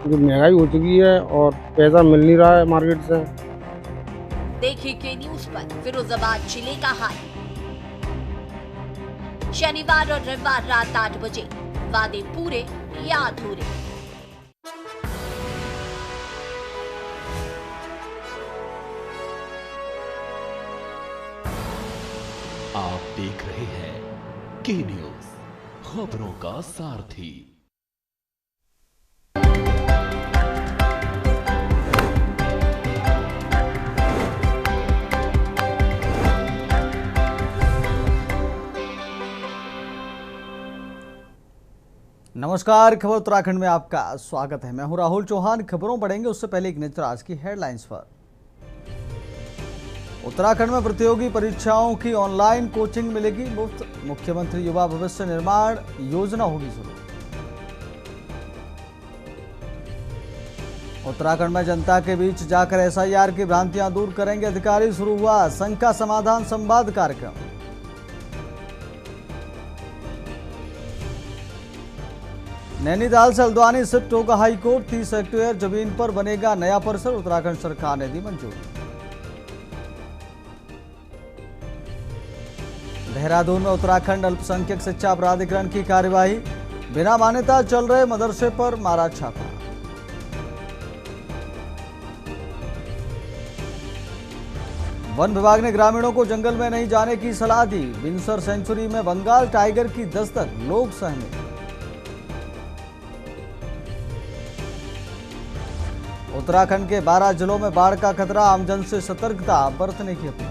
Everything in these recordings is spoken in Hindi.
जो महंगाई हो चुकी है और पैसा मिल नहीं रहा है मार्केट से। देखिए के न्यूज पर फिरोजाबाद जिले का हाल। शनिवार और रविवार रात 8 बजे, वादे पूरे या अधूरे। आप देख रहे हैं के न्यूज, खबरों का सारथी। नमस्कार, खबर उत्तराखंड में आपका स्वागत है। मैं हूं राहुल चौहान। खबरों बढ़ेंगे उससे पहले एक नजर आज की हेडलाइंस पर। उत्तराखंड में प्रतियोगी परीक्षाओं की ऑनलाइन कोचिंग मिलेगी मुफ्त। मुख्यमंत्री युवा भविष्य निर्माण योजना होगी शुरू। उत्तराखंड में जनता के बीच जाकर एसआईआर की भ्रांतियां दूर करेंगे अधिकारी। शुरू हुआ शंका समाधान संवाद कार्यक्रम। नैनीताल से हल्द्वानी शिफ्ट होगा हाईकोर्ट। 30 हेक्टेयर जमीन पर बनेगा नया परिसर। उत्तराखंड सरकार ने दी मंजूरी। देहरादून में उत्तराखंड अल्पसंख्यक शिक्षा प्राधिकरण की कार्यवाही। बिना मान्यता चल रहे मदरसे पर मारा छापा। वन विभाग ने ग्रामीणों को जंगल में नहीं जाने की सलाह दी। बिनसर सेंचुरी में बंगाल टाइगर की दस्तक, लोग सहमे। उत्तराखंड के 12 जिलों में बाढ़ का खतरा, आमजन से सतर्कता बरतने की अपील।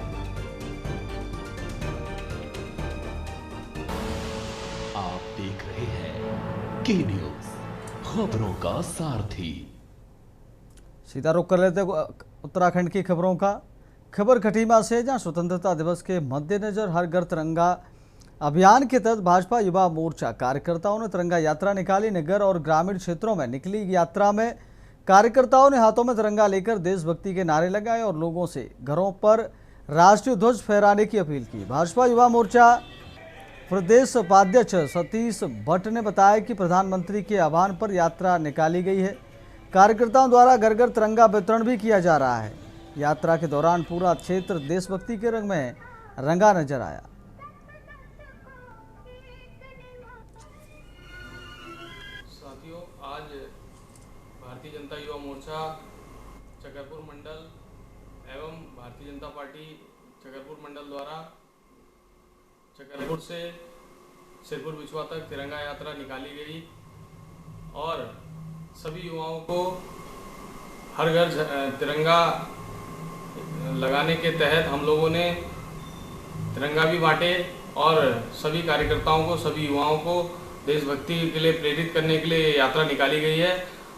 आप देख रहे हैं के न्यूज, खबरों का सारथी। सीधा रुख कर लेते उत्तराखंड की खबरों का। खबर खटीमा से, जहां स्वतंत्रता दिवस के मद्देनजर हर घर तिरंगा अभियान के तहत भाजपा युवा मोर्चा कार्यकर्ताओं ने तिरंगा यात्रा निकाली। नगर और ग्रामीण क्षेत्रों में निकली यात्रा में कार्यकर्ताओं ने हाथों में तिरंगा लेकर देशभक्ति के नारे लगाए और लोगों से घरों पर राष्ट्रीय ध्वज फहराने की अपील की। भाजपा युवा मोर्चा प्रदेश उपाध्यक्ष सतीश भट्ट ने बताया कि प्रधानमंत्री के आह्वान पर यात्रा निकाली गई है। कार्यकर्ताओं द्वारा घर घर तिरंगा वितरण भी किया जा रहा है। यात्रा के दौरान पूरा क्षेत्र देशभक्ति के रंग में रंगा नजर आया। साथियों, आज भारतीय जनता युवा मोर्चा छतरपुर मंडल एवं भारतीय जनता पार्टी छतरपुर मंडल द्वारा छतरपुर से सिरपुर बिछुआ तक तिरंगा यात्रा निकाली गई और सभी युवाओं को हर घर तिरंगा लगाने के तहत हम लोगों ने तिरंगा भी बांटे और सभी कार्यकर्ताओं को, सभी युवाओं को देशभक्ति के लिए प्रेरित करने के लिए यात्रा निकाली गई है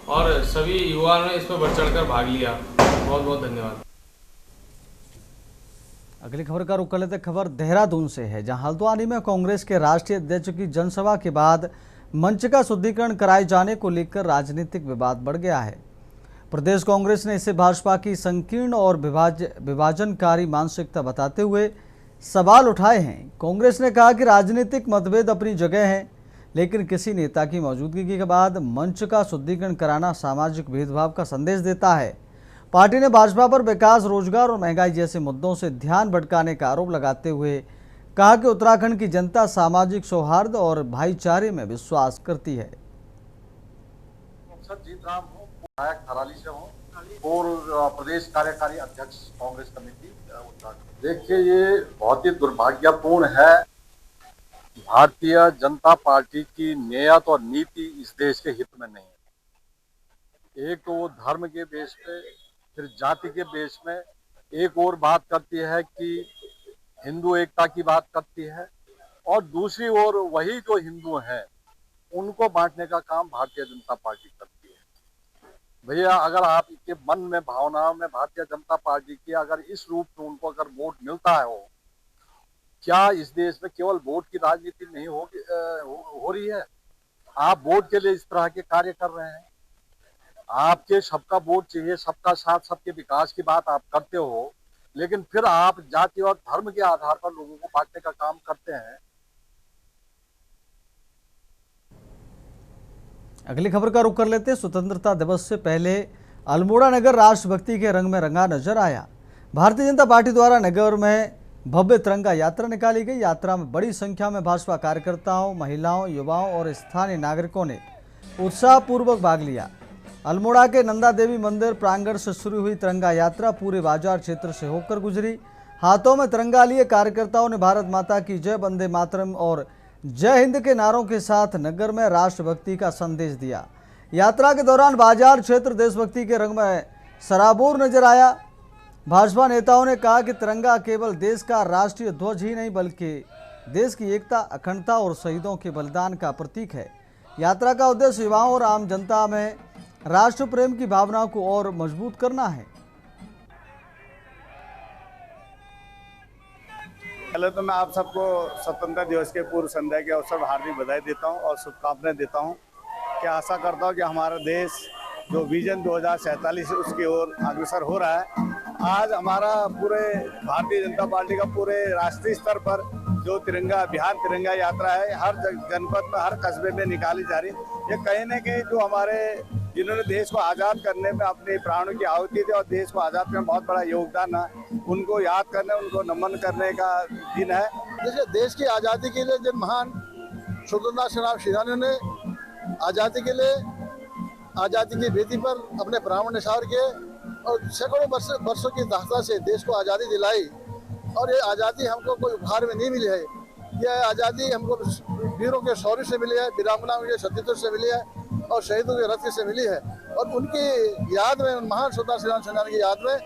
और सभी युवाओं ने इस पर बढ़ चढ़कर भाग लिया। बहुत बहुत धन्यवाद। अगली खबर का रुख कर लेते। खबर देहरादून से है, जहां हल्द्वानी में कांग्रेस के राष्ट्रीय अध्यक्ष की जनसभा के बाद मंच का शुद्धिकरण कराए जाने को लेकर राजनीतिक विवाद बढ़ गया है। प्रदेश कांग्रेस ने इसे भाजपा की संकीर्ण और विभाजनकारी मानसिकता बताते हुए सवाल उठाए हैं। कांग्रेस ने कहा कि राजनीतिक मतभेद अपनी जगह हैं, लेकिन किसी नेता की मौजूदगी के बाद मंच का शुद्धिकरण कराना सामाजिक भेदभाव का संदेश देता है। पार्टी ने भाजपा पर विकास, रोजगार और महंगाई जैसे मुद्दों से ध्यान भटकाने का आरोप लगाते हुए कहा कि उत्तराखंड की जनता सामाजिक सौहार्द और भाईचारे में विश्वास करती है। जीत राम हूँ, विधायक थराली से हूँ और प्रदेश कार्यकारी अध्यक्ष कांग्रेस कमेटी उत्तराखंड। देखिए, ये बहुत ही दुर्भाग्यपूर्ण है। भारतीय जनता पार्टी की नीयत और नीति इस देश के हित में नहीं है। एक तो वो धर्म के बेस पे, फिर जाति के बेस में एक और बात करती है कि हिंदू एकता की बात करती है और दूसरी ओर वही जो हिंदू हैं उनको बांटने का काम भारतीय जनता पार्टी करती है। भैया, अगर आपके मन में, भावनाओं में भारतीय जनता पार्टी की अगर इस रूप में उनको अगर वोट मिलता है, हो क्या इस देश में केवल वोट की राजनीति नहीं हो रही है? आप वोट के लिए इस तरह के कार्य कर रहे हैं। आपके सबका वोट चाहिए, सबका साथ, सबके विकास की बात आप करते हो, लेकिन फिर आप जाति और धर्म के आधार पर लोगों को बांटने का काम करते हैं। अगली खबर का रुख कर लेते हैं। स्वतंत्रता दिवस से पहले अल्मोड़ा नगर राष्ट्रभक्ति के रंग में रंगा नजर आया। भारतीय जनता पार्टी द्वारा नगर में भव्य तिरंगा यात्रा निकाली गई। यात्रा में बड़ी संख्या में भाजपा कार्यकर्ताओं, महिलाओं, युवाओं और स्थानीय नागरिकों ने उत्साहपूर्वक भाग लिया। अल्मोड़ा के नंदा देवी मंदिर प्रांगण से शुरू हुई तिरंगा यात्रा पूरे बाजार क्षेत्र से होकर गुजरी। हाथों में तिरंगा लिए कार्यकर्ताओं ने भारत माता की जय, वंदे मातरम और जय हिंद के नारों के साथ नगर में राष्ट्रभक्ति का संदेश दिया। यात्रा के दौरान बाजार क्षेत्र देशभक्ति के रंग में सराबोर नजर आया। भाजपा नेताओं ने कहा कि तिरंगा केवल देश का राष्ट्रीय ध्वज ही नहीं बल्कि देश की एकता, अखंडता और शहीदों के बलिदान का प्रतीक है। यात्रा का उद्देश्य युवाओं और आम जनता में राष्ट्र प्रेम की भावना को और मजबूत करना है। पहले तो मैं आप सबको स्वतंत्रता दिवस के पूर्व संध्या के अवसर पर हार्दिक बधाई देता हूं और शुभकामनाएं देता हूं कि आशा करता हूं कि हमारा देश जो विजन 2047 उसकी ओर अग्रसर हो रहा है। आज हमारा पूरे भारतीय जनता पार्टी का पूरे राष्ट्रीय स्तर पर जो तिरंगा बिहार तिरंगा यात्रा है, हर जनपद में, हर कस्बे में निकाली जा रही है। ये कहीं न कहीं जो हमारे जिन्होंने देश को आज़ाद करने में अपने प्राणों की आहुति दी और देश को आज़ाद करने में बहुत बड़ा योगदान है, उनको याद करने, उनको नमन करने का दिन है। जैसे देश की आज़ादी के लिए जिन महान स्वतंत्रता सेनानियों ने आज़ादी के लिए आज़ादी की बेटी पर अपने प्राण न्यौछावर किए और सैकड़ों वर्षों की दास्ता से देश को आज़ादी दिलाई। और ये आज़ादी हमको कोई उपहार में नहीं मिली है, यह आज़ादी हमको वीरों के शौर्य से मिली है, वीरांगनाओं के सतीत्व से मिली है और शहीदों के रक्त से मिली है। और उनकी याद में, उन महान स्वतंत्रता सेनानी की याद में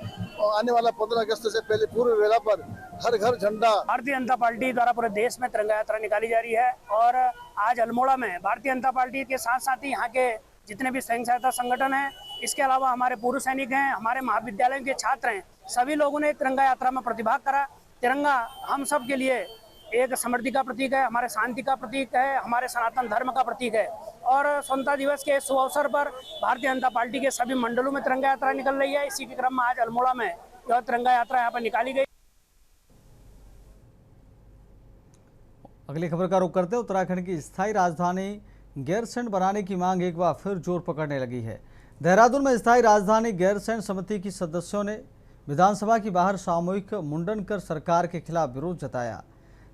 आने वाला 15 अगस्त से पहले पूर्व वेला पर हर घर झंडा। भारतीय जनता पार्टी द्वारा पूरे देश में तिरंगा यात्रा निकाली जा रही है और आज अल्मोड़ा में भारतीय जनता पार्टी के साथ साथ ही यहाँ के जितने भी स्वयं सहायता संगठन हैं, इसके अलावा हमारे पूर्व सैनिक हैं, हमारे महाविद्यालयों के छात्र हैं, सभी लोगों ने तिरंगा यात्रा में प्रतिभाग करा। तिरंगा हम सब के लिए एक समृद्धि का प्रतीक है, हमारे शांति का प्रतीक है, हमारे सनातन धर्म का प्रतीक है। और स्वतंत्रता दिवस के शुभ अवसर पर भारतीय जनता पार्टी के सभी मंडलों में तिरंगा यात्रा निकल रही है। इसी के क्रम में आज अल्मोड़ा में यह तिरंगा यात्रा यहाँ पर निकाली गई। अगली खबर का रुख करते हैं। उत्तराखंड की स्थायी राजधानी गैरसैंण बनाने की मांग एक बार फिर जोर पकड़ने लगी है। देहरादून में स्थायी राजधानी गैरसैंण समिति की सदस्यों ने विधानसभा के बाहर सामूहिक मुंडन कर सरकार के खिलाफ विरोध जताया।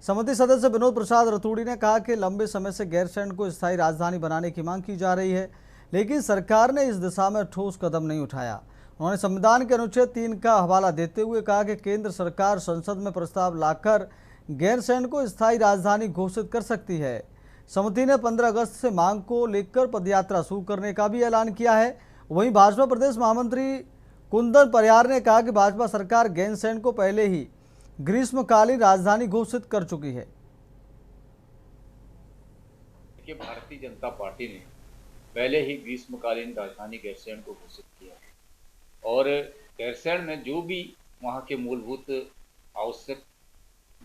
समिति सदस्य विनोद प्रसाद रतूड़ी ने कहा कि लंबे समय से गैरसैंण को स्थायी राजधानी बनाने की मांग की जा रही है, लेकिन सरकार ने इस दिशा में ठोस कदम नहीं उठाया। उन्होंने संविधान के अनुच्छेद 3 का हवाला देते हुए कहा कि केंद्र सरकार संसद में प्रस्ताव लाकर गैरसैंण को स्थायी राजधानी घोषित कर सकती है। समिति ने 15 अगस्त से मांग को लेकर पदयात्रा शुरू करने का भी ऐलान किया है। वहीं भाजपा प्रदेश महामंत्री कुंदन परियार ने कहा कि भाजपा सरकार गैरसैंण को पहले ही ग्रीष्मकालीन राजधानी घोषित कर चुकी है। कि भारतीय जनता पार्टी ने पहले ही ग्रीष्मकालीन राजधानी गैरसैंण को घोषित किया है और गैरसैंण में जो भी वहाँ के मूलभूत आवश्यक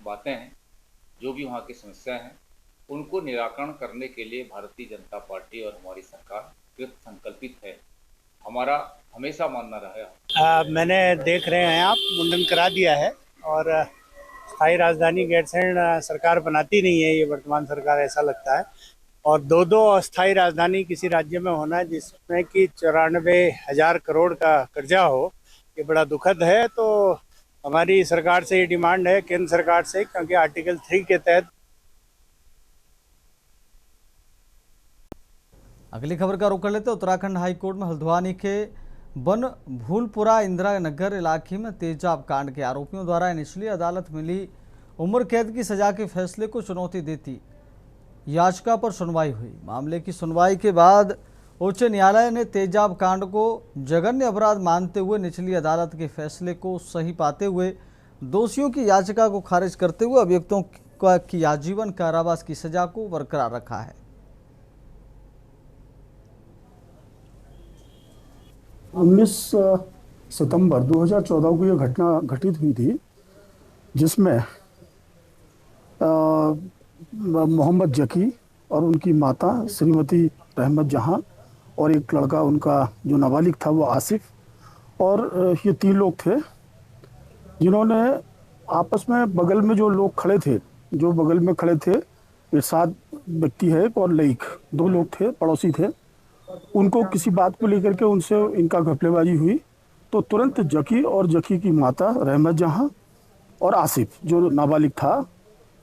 बातें हैं, जो भी वहाँ की समस्याएं हैं, उनको निराकरण करने के लिए भारतीय जनता पार्टी और हमारी सरकार कृत संकल्पित है। हमारा हमेशा मानना रहा है। मैंने देख रहे हैं आप मुंडन करा दिया है और स्थायी राजधानी गैरसैंण सरकार बनाती नहीं है, ये वर्तमान सरकार, ऐसा लगता है। और दो अस्थायी राजधानी किसी राज्य में होना जिसमें कि 94,000 करोड़ का कर्जा हो, ये बड़ा दुखद है। तो हमारी सरकार से ये डिमांड है, केंद्र सरकार से, क्योंकि आर्टिकल 3 के तहत। अगली खबर का रुख कर लेते हैं। उत्तराखंड हाईकोर्ट में हल्द्वानी के बन भूलपुरा इंदिरा नगर इलाके में तेजाब कांड के आरोपियों द्वारा निचली अदालत मिली उम्र कैद की सजा के फैसले को चुनौती देती याचिका पर सुनवाई हुई। मामले की सुनवाई के बाद उच्च न्यायालय ने तेजाब कांड को जघन्य अपराध मानते हुए निचली अदालत के फैसले को सही पाते हुए दोषियों की याचिका को खारिज करते हुए अभियुक्तों की आजीवन कारावास की सजा को बरकरार रखा है। 19 सितंबर 2014 को यह घटना घटित हुई थी, जिसमें मोहम्मद जकी और उनकी माता श्रीमती रहमत जहां और एक लड़का उनका जो नाबालिग था वो आसिफ, और ये 3 लोग थे जिन्होंने आपस में बगल में जो लोग खड़े थे, जो बगल में खड़े थे, इरशाद व्यक्ति है और लईक 2 लोग थे, पड़ोसी थे। उनको किसी बात को लेकर के उनसे इनका घपलेबाजी हुई, तो तुरंत जकी और जकी की माता रहमत जहां और आसिफ जो नाबालिग था,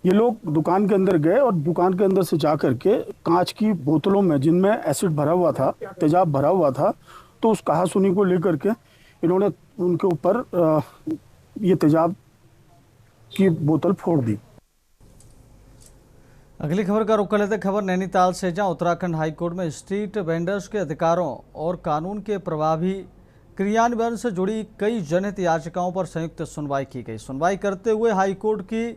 ये लोग दुकान के अंदर गए और दुकान के अंदर से जा करके कांच की बोतलों में जिनमें एसिड भरा हुआ था, तेजाब भरा हुआ था, तो उस कहासुनी को लेकर के इन्होंने उनके ऊपर ये तेजाब की बोतल फोड़ दी। अगली खबर का रुख कर लेते। खबर नैनीताल से, जहां उत्तराखंड हाईकोर्ट में स्ट्रीट वेंडर्स के अधिकारों और कानून के प्रभावी क्रियान्वयन से जुड़ी कई जनहित याचिकाओं पर संयुक्त सुनवाई की गई। सुनवाई करते हुए हाईकोर्ट की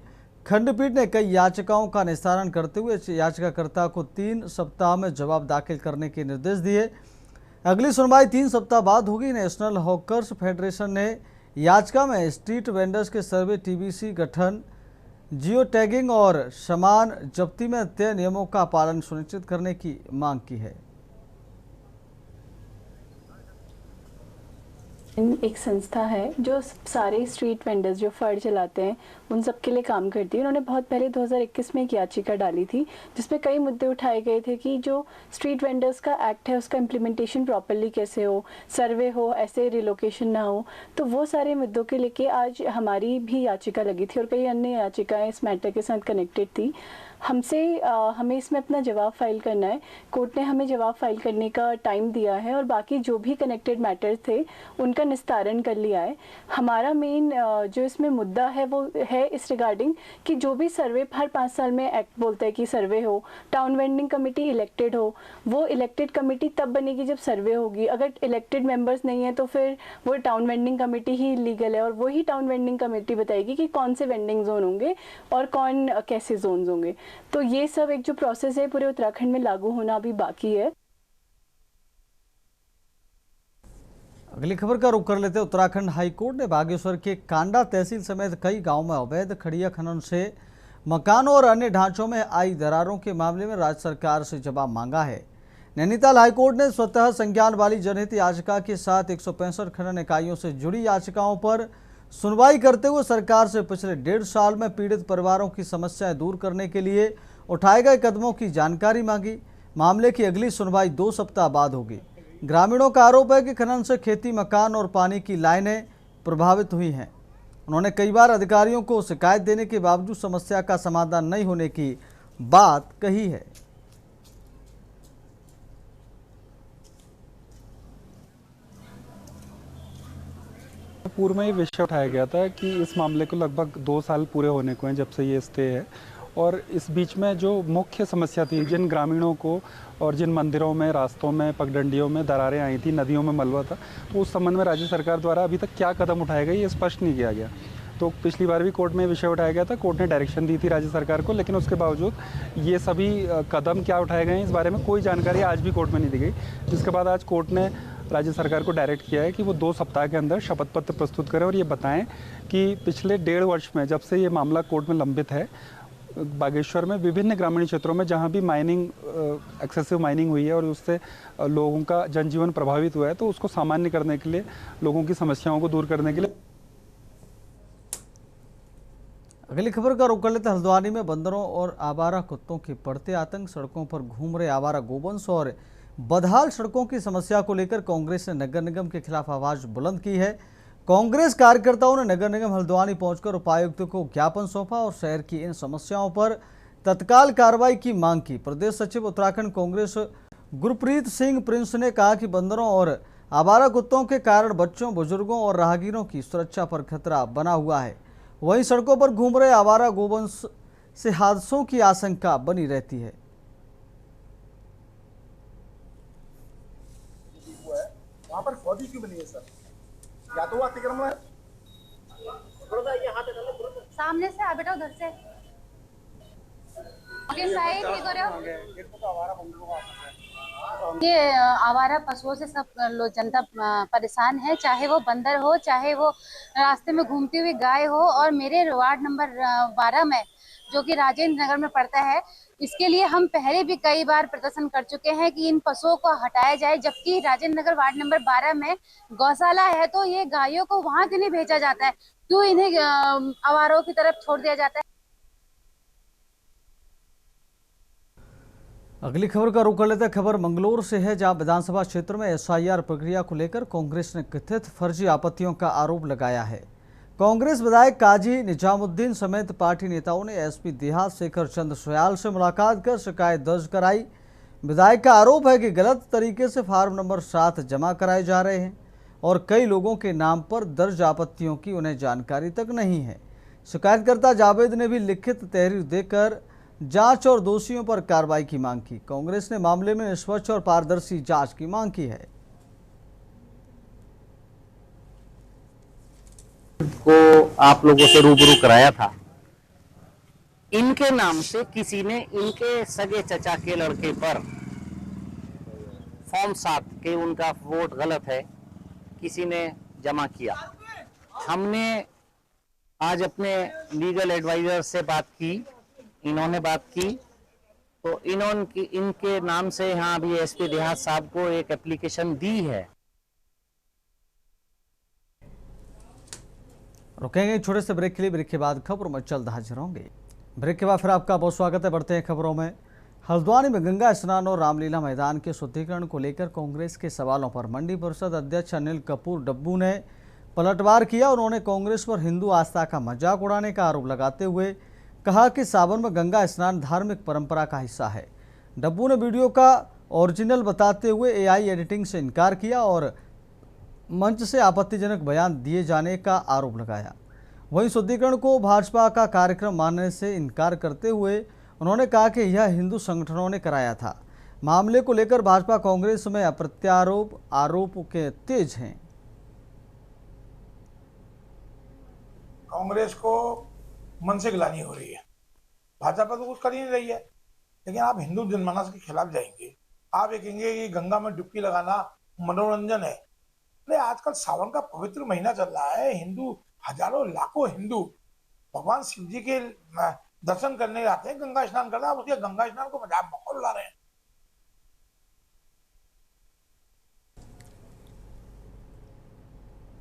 खंडपीठ ने कई याचिकाओं का निस्तारण करते हुए याचिकाकर्ता को 3 सप्ताह में जवाब दाखिल करने के निर्देश दिए। अगली सुनवाई 3 सप्ताह बाद होगी। नेशनल हॉकर्स फेडरेशन ने याचिका में स्ट्रीट वेंडर्स के सर्वे, टीबीसी गठन, जियो टैगिंग और सामान जब्ती में तय नियमों का पालन सुनिश्चित करने की मांग की है। एक संस्था है जो सारे स्ट्रीट वेंडर्स जो फड़ चलाते हैं उन सब के लिए काम करती है। उन्होंने बहुत पहले 2021 में एक याचिका डाली थी जिसमें कई मुद्दे उठाए गए थे कि जो स्ट्रीट वेंडर्स का एक्ट है उसका इम्प्लीमेंटेशन प्रॉपरली कैसे हो, सर्वे हो, ऐसे रिलोकेशन ना हो। तो वो सारे मुद्दों के लेके आज हमारी भी याचिका लगी थी और कई अन्य याचिकाएं इस मैटर के साथ कनेक्टेड थी। हमें इसमें अपना जवाब फाइल करना है। कोर्ट ने हमें जवाब फाइल करने का टाइम दिया है और बाकी जो भी कनेक्टेड मैटर्स थे उनका निस्तारण कर लिया है। हमारा मेन जो इसमें मुद्दा है वो है इस रिगार्डिंग कि जो भी सर्वे हर 5 साल में एक्ट बोलता है कि सर्वे हो, टाउन वेंडिंग कमेटी इलेक्टेड हो, वो इलेक्टेड कमेटी तब बनेगी जब सर्वे होगी। अगर इलेक्टेड मेंबर्स नहीं है तो फिर वो टाउन वेंडिंग कमेटी ही लीगल है और वही टाउन वेंडिंग कमेटी बताएगी कि कौन से वेंडिंग जोन होंगे और कौन कैसे जोन होंगे। तो ये सब एक जो प्रोसेस है पूरे उत्तराखंड में लागू होना अभी बाकी है। अगली खबर का रुख कर लेते। उत्तराखंड हाईकोर्ट ने बागेश्वर के कांडा तहसील समेत कई गांवों में अवैध खड़िया खनन से मकानों और अन्य ढांचों में आई दरारों के मामले में राज्य सरकार से जवाब मांगा है। नैनीताल हाईकोर्ट ने स्वतः संज्ञान वाली जनहित याचिका के साथ 165 खनन इकाइयों से जुड़ी याचिकाओं पर सुनवाई करते हुए सरकार से पिछले 1.5 साल में पीड़ित परिवारों की समस्याएं दूर करने के लिए उठाए गए कदमों की जानकारी मांगी। मामले की अगली सुनवाई 2 सप्ताह बाद होगी। ग्रामीणों का आरोप है कि खनन से खेती, मकान और पानी की लाइनें प्रभावित हुई हैं। उन्होंने कई बार अधिकारियों को शिकायत देने के बावजूद समस्या का समाधान नहीं होने की बात कही है। पूर्व में ये विषय उठाया गया था कि इस मामले को लगभग 2 साल पूरे होने को हैं जब से ये स्टे है, और इस बीच में जो मुख्य समस्या थी, जिन ग्रामीणों को और जिन मंदिरों में, रास्तों में, पगडंडियों में दरारें आई थी, नदियों में मलबा था, तो उस संबंध में राज्य सरकार द्वारा अभी तक क्या कदम उठाए गए ये स्पष्ट नहीं किया गया। तो पिछली बार भी कोर्ट में विषय उठाया गया था, कोर्ट ने डायरेक्शन दी थी राज्य सरकार को, लेकिन उसके बावजूद ये सभी कदम क्या उठाए गए हैं इस बारे में कोई जानकारी आज भी कोर्ट में नहीं दी गई। जिसके बाद आज कोर्ट ने राज्य सरकार को डायरेक्ट किया है कि वो 2 सप्ताह के अंदर शपथ पत्र प्रस्तुत करें और ये बताएं कि पिछले 1.5 वर्ष में जब से ये मामला कोर्ट में लंबित है, बागेश्वर में विभिन्न ग्रामीण क्षेत्रों में जहां भी माइनिंग, एक्सेसिव माइनिंग हुई है और उससे लोगों का जनजीवन प्रभावित हुआ है, तो उसको सामान्य करने के लिए, लोगों की समस्याओं को दूर करने के लिए। अगली खबर का रुख कर लेते। हल्द्वानी में बंदरों और आवारा कुत्तों के बढ़ते आतंक, सड़कों पर घूम रहे आवारा गोवंश और बदहाल सड़कों की समस्या को लेकर कांग्रेस ने नगर निगम के खिलाफ आवाज बुलंद की है। कांग्रेस कार्यकर्ताओं ने नगर निगम हल्द्वानी पहुंचकर उपायुक्त को ज्ञापन सौंपा और शहर की इन समस्याओं पर तत्काल कार्रवाई की मांग की। प्रदेश सचिव उत्तराखंड कांग्रेस गुरप्रीत सिंह प्रिंस ने कहा कि बंदरों और आवारा कुत्तों के कारण बच्चों, बुजुर्गों और राहगीरों की सुरक्षा पर खतरा बना हुआ है। वहीं सड़कों पर घूम रहे आवारा गोवंश से हादसों की आशंका बनी रहती है। वहाँ पर फौजी क्यों बनी है सर? या तो वो अतिक्रमण है। सामने से आ बेटा, उधर से ये आवारा पशुओं से सब लोग, जनता परेशान है, चाहे वो बंदर हो, चाहे वो रास्ते में घूमती हुई गाय हो। और मेरे वार्ड नंबर 12 में, जो कि राजेंद्र नगर में पड़ता है, इसके लिए हम पहले भी कई बार प्रदर्शन कर चुके हैं कि इन पशुओं को हटाया जाए। जबकि राजेंद्र नगर वार्ड नंबर 12 में गौशाला है, तो ये गायों को वहां क्यों नहीं भेजा जाता है? क्यों इन्हें आवारों की तरफ छोड़ दिया जाता है? अगली खबर का रुख कर लेते हैं। खबर मंगलौर से है, जहां विधानसभा क्षेत्र में एसआईआर प्रक्रिया को लेकर कांग्रेस ने कथित फर्जी आपत्तियों का आरोप लगाया है। कांग्रेस विधायक काजी निजामुद्दीन समेत पार्टी नेताओं ने एसपी देहात शेखर चंद सयाल से मुलाकात कर शिकायत दर्ज कराई। विधायक का आरोप है कि गलत तरीके से फार्म नंबर 7 जमा कराए जा रहे हैं और कई लोगों के नाम पर दर्ज आपत्तियों की उन्हें जानकारी तक नहीं है। शिकायतकर्ता जावेद ने भी लिखित तहरीर देकर जांच और दोषियों पर कार्रवाई की मांग की। कांग्रेस ने मामले में निष्पक्ष और पारदर्शी जांच की मांग की है। को आप लोगों से रूबरू कराया था, इनके नाम से किसी ने इनके सगे चचा के लड़के पर फॉर्म 7 के उनका वोट गलत है किसी ने जमा किया। हमने आज अपने लीगल एडवाइजर से बात की, इन्होंने बात की, तो इनके नाम से यहाँ अभी एसपी देहात साहब को एक एप्लीकेशन दी है। रुकेंगे छोटे से ब्रेक के लिए। ब्रेक के बाद खबरों में जल्द हाजिर होंगे। ब्रेक के बाद फिर आपका बहुत स्वागत है। बढ़ते हैं खबरों में। हल्द्वानी में गंगा स्नान और रामलीला मैदान के शुद्धिकरण को लेकर कांग्रेस के सवालों पर मंडी परिषद अध्यक्ष अनिल कपूर डब्बू ने पलटवार किया। उन्होंने कांग्रेस पर हिंदू आस्था का मजाक उड़ाने का आरोप लगाते हुए कहा कि सावन में गंगा स्नान धार्मिक परंपरा का हिस्सा है। डब्बू ने वीडियो का ओरिजिनल बताते हुए एआई एडिटिंग से इनकार किया और मंच से आपत्तिजनक बयान दिए जाने का आरोप लगाया। वहीं शुद्धिकरण को भाजपा का कार्यक्रम मानने से इनकार करते हुए उन्होंने कहा कि यह हिंदू संगठनों ने कराया था। मामले को लेकर भाजपा कांग्रेस में आरोप के तेज हैं। कांग्रेस को मन से गिलानी हो रही है, भाजपा तो कुछ कर ही नहीं रही है, लेकिन आप हिंदू जनमानस के खिलाफ जाएंगे। आप ये कहेंगे कि गंगा में डुबकी लगाना मनोरंजन है। अरे आजकल सावन का पवित्र महीना चल रहा है, हिंदू हजारों लाखों हिंदू भगवान शिव जी के दर्शन करने जाते हैं, गंगा स्नान करना। आप उसके गंगा स्नान को मजाक में उड़ा रहे हैं।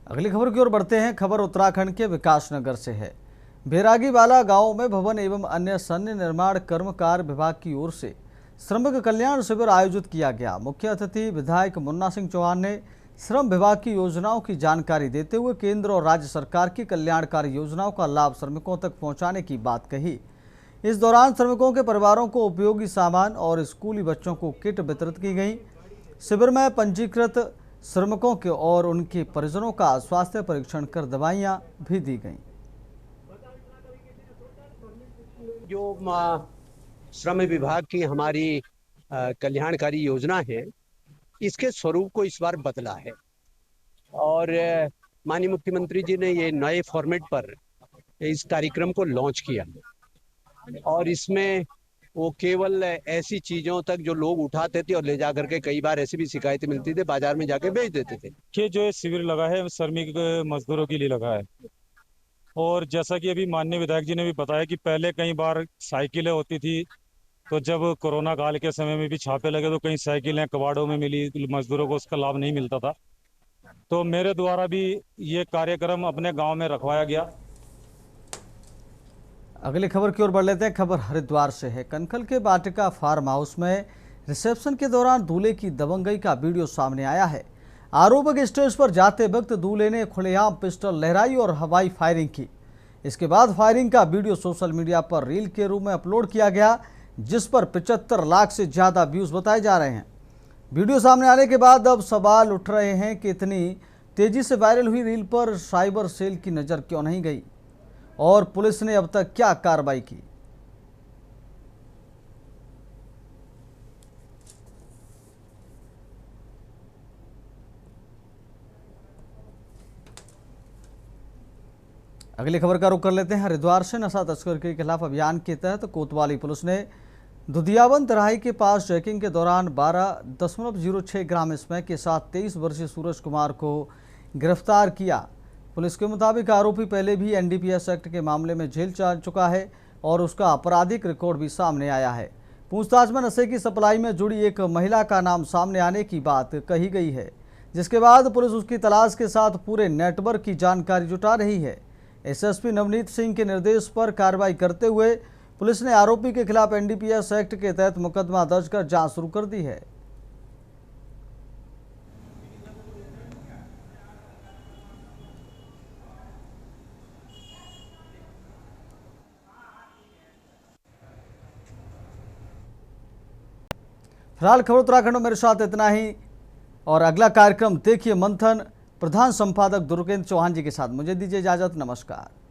अगली खबर की ओर बढ़ते हैं। खबर उत्तराखंड के विकासनगर से है। बैरागीवाला गांव में भवन एवं अन्य सैन्य निर्माण कर्मकार विभाग की ओर से श्रमिक कल्याण शिविर आयोजित किया गया। मुख्य अतिथि विधायक मुन्ना सिंह चौहान ने श्रम विभाग की योजनाओं की जानकारी देते हुए केंद्र और राज्य सरकार की कल्याणकारी योजनाओं का लाभ श्रमिकों तक पहुंचाने की बात कही। इस दौरान श्रमिकों के परिवारों को उपयोगी सामान और स्कूली बच्चों को किट वितरित की गई। शिविर में पंजीकृत श्रमिकों के और उनके परिजनों का स्वास्थ्य परीक्षण कर दवाइयां भी दी गईं। जो श्रम विभाग की हमारी कल्याणकारी योजना है, इसके स्वरूप को इस बार बदला है और माननीय मुख्यमंत्री जी ने ये नए फॉर्मेट पर इस कार्यक्रम को लॉन्च किया और इसमें वो केवल ऐसी चीजों तक जो लोग उठाते थे और ले जा करके, कई बार ऐसी भी शिकायतें मिलती थी, बाजार में जाके बेच देते थे। ये जो शिविर लगा है श्रमिक मजदूरों के लिए लगा है और जैसा कि अभी माननीय विधायक जी ने भी बताया कि पहले कई बार साइकिलें होती थी, तो जब कोरोना काल के समय में भी छापे लगे तो कई साइकिलें कबाड़ों में मिली, मजदूरों को उसका लाभ नहीं मिलता था। तो मेरे द्वारा भी ये कार्यक्रम अपने गांव में रखवाया गया। अगली खबर की ओर बढ़ लेते हैं। खबर हरिद्वार से है। कनखल के बाटिका फार्म हाउस में रिसेप्शन के दौरान दूल्हे की दबंगई का वीडियो सामने आया है। आरोप के स्टेज पर जाते वक्त दूल्हे ने खुलेआम पिस्टल लहराई और हवाई फायरिंग की। इसके बाद फायरिंग का वीडियो सोशल मीडिया पर रील के रूप में अपलोड किया गया, जिस पर 75 लाख से ज़्यादा व्यूज़ बताए जा रहे हैं। वीडियो सामने आने के बाद अब सवाल उठ रहे हैं कि इतनी तेज़ी से वायरल हुई रील पर साइबर सेल की नज़र क्यों नहीं गई और पुलिस ने अब तक क्या कार्रवाई की। अगली खबर का रुख कर लेते हैं। हरिद्वार से नशा तस्कर के खिलाफ अभियान के तहत कोतवाली पुलिस ने दुधियावन तराई के पास चेकिंग के दौरान 12.06 ग्राम स्मैक के साथ 23 वर्षीय सूरज कुमार को गिरफ्तार किया। पुलिस के मुताबिक आरोपी पहले भी एनडीपीएस एक्ट के मामले में जेल जा चुका है और उसका आपराधिक रिकॉर्ड भी सामने आया है। पूछताछ में नशे की सप्लाई में जुड़ी एक महिला का नाम सामने आने की बात कही गई है, जिसके बाद पुलिस उसकी तलाश के साथ पूरे नेटवर्क की जानकारी जुटा रही है। एसएसपी नवनीत सिंह के निर्देश पर कार्रवाई करते हुए पुलिस ने आरोपी के खिलाफ एनडीपीएस एक्ट के तहत मुकदमा दर्ज कर जांच शुरू कर दी है। फिलहाल खबर उत्तराखंड में मेरे साथ इतना ही, और अगला कार्यक्रम देखिए मंथन प्रधान संपादक दुर्गेंद्र चौहान जी के साथ। मुझे दीजिए इजाजत, नमस्कार।